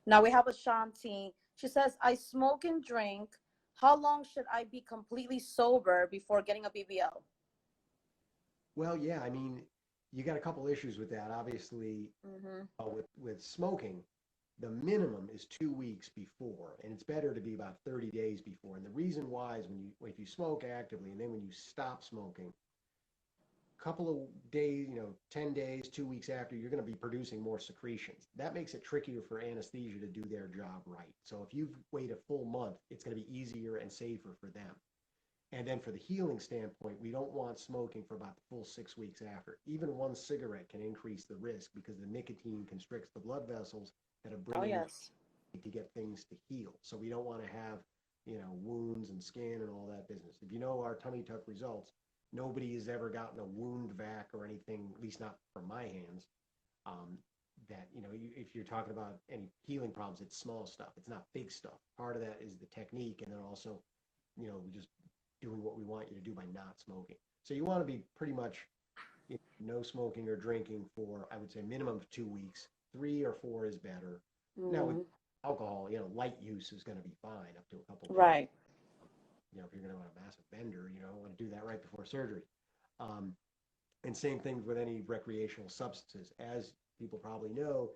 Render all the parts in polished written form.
Now we have Ashanti. She says, I smoke and drink. How long should I be completely sober before getting a BBL? Well, yeah, I mean, you got a couple issues with that. Obviously, Mm-hmm. with smoking, the minimum is 2 weeks before, and it's better to be about 30 days before. And the reason why is if you smoke actively, and then when you stop smoking, couple of days, 10 days, 2 weeks after, you're going to be producing more secretions. That makes it trickier for anesthesia to do their job right. So if you wait a full month, it's going to be easier and safer for them. And then for the healing standpoint, we don't want smoking for about the full 6 weeks after. Even one cigarette can increase the risk because the nicotine constricts the blood vessels that are Oh, bringing yes. to get things to heal. So we don't want to have, wounds and skin and all that business. If you know our tummy tuck results, nobody has ever gotten a wound vac or anything, at least not from my hands. Um, that, if you're talking about any healing problems, it's small stuff. It's not big stuff. Part of that is the technique, and then also, just doing what we want you to do by not smoking. So you want to be pretty much no smoking or drinking for, I would say, minimum of 2 weeks. 3 or 4 is better. Now with Mm-hmm. alcohol, light use is going to be fine up to a couple of days. Right. If you're going to want a massive bender, want to do that right before surgery. Um, and same thing with any recreational substances. As people probably know,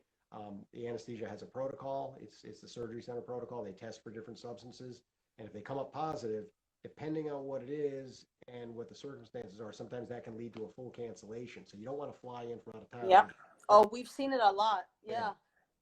the anesthesia has a protocol. It's the surgery center protocol. They test for different substances, and if they come up positive, depending on what it is and what the circumstances are, sometimes that can lead to a full cancellation. So you don't want to fly in from out of Yep. town. Oh, we've seen it a lot. Yeah. Yeah.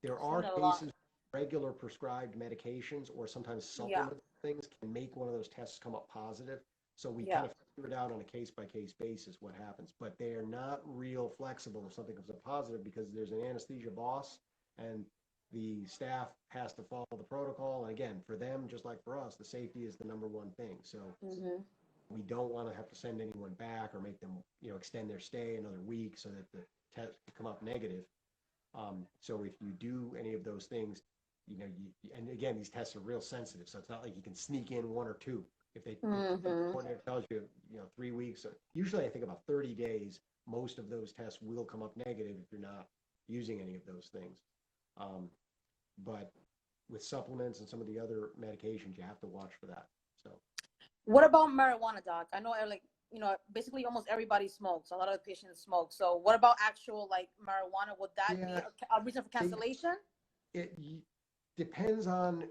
There Seen are it a lot. cases regular prescribed medications or sometimes Yeah. supplement things can make one of those tests come up positive. So we Yeah. kind of figure it out on a case by case basis what happens. But they are not real flexible if something comes up positive because there's an anesthesia boss and the staff has to follow the protocol. And again, for them, just like for us, the safety is the number one thing. So Mm-hmm. we don't want to have to send anyone back or make them, extend their stay another week so that the test can come up negative. So if you do any of those things, and again, these tests are real sensitive, so it's not like you can sneak in one or two. If the Mm-hmm. coordinator tells you, 3 weeks, usually I think about 30 days, most of those tests will come up negative if you're not using any of those things. Um, but with supplements and some of the other medications, you have to watch for that. So What about marijuana, doc? I know, like, basically almost everybody smokes. A lot of the patients smoke. So, what about actual like marijuana? Would that be yeah, a reason for cancellation? it depends on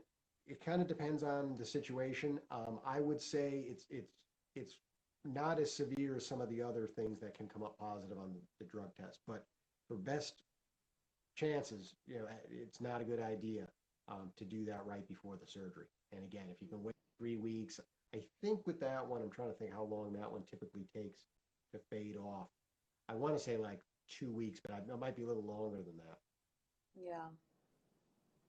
it kind of depends on the situation. I would say it's not as severe as some of the other things that can come up positive on the drug test, but for best chances, it's not a good idea to do that right before the surgery. And again, if you can wait 3 weeks, I think with that one, I'm trying to think how long that one typically takes to fade off. I want to say like 2 weeks, but it might be a little longer than that. Yeah.